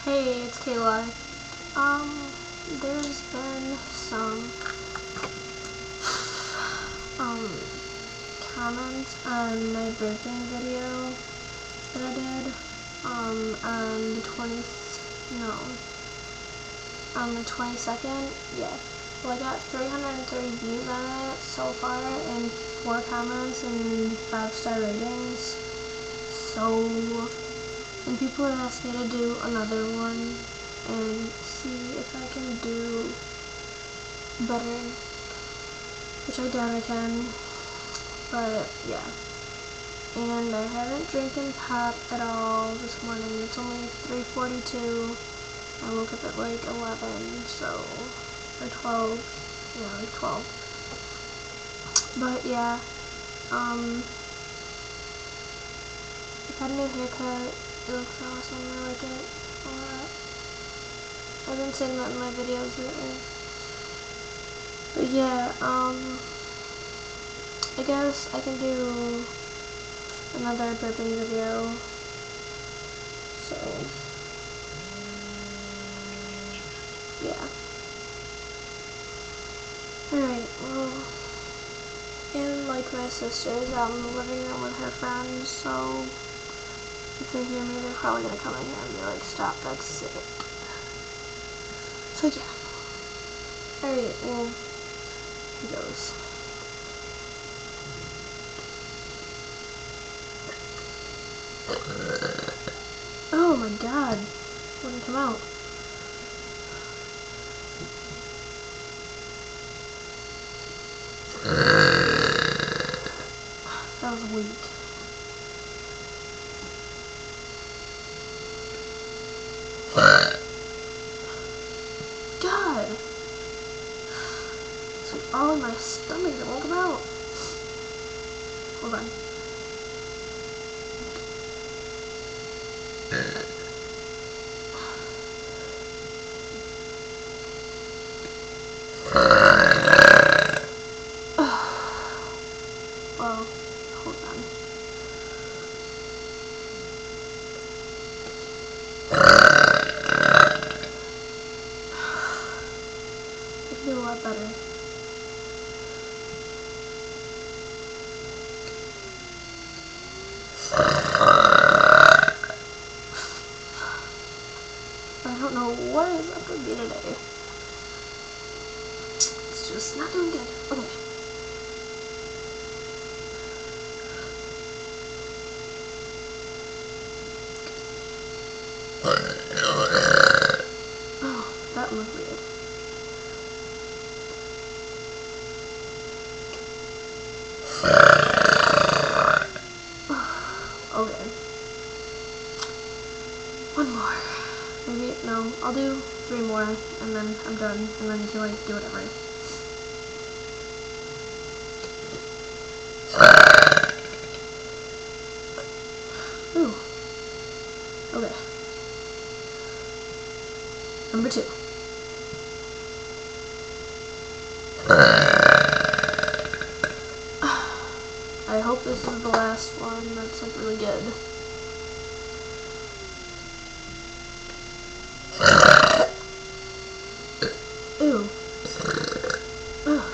Hey, it's Kayla. There's been some comments on my burping video that I did on the 22nd. Yeah. Well, I got 330 views on it so far, and 4 comments and 5-star ratings. So, and people have asked me to do another one and see if I can do better, which I doubt I can, but yeah. And I haven't drinking pop at all this morning. It's only 3:42. I woke up at like 11, so, or 12, yeah, like 12. But yeah, I got a new haircut. It looks awesome. I like it a lot. I've been saying that in my videos lately. But yeah, I guess I can do another burping video. So, yeah. Alright, well, and like my sister's out in the living room with her friends, so if they hear me, they're probably gonna come in here and be like, stop, that's sick. So yeah. Alright, well, here goes. Oh my god, wouldn't come out. That was weak. God! It's like all in my stomach, it won't come out. Hold on. Well, hold on. I can do a lot better. I don't know what is up with me today. It's just not doing good. Okay. Oh, that looked weird. Okay. One more. Maybe, no, I'll do 3 more, and then I'm done, and then you can, like, do whatever. Ooh. Okay. Number 2. I hope this is the last one that's, like, really good. Ew. Ugh.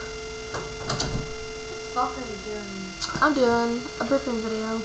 What are you doing? I'm doing a burping video.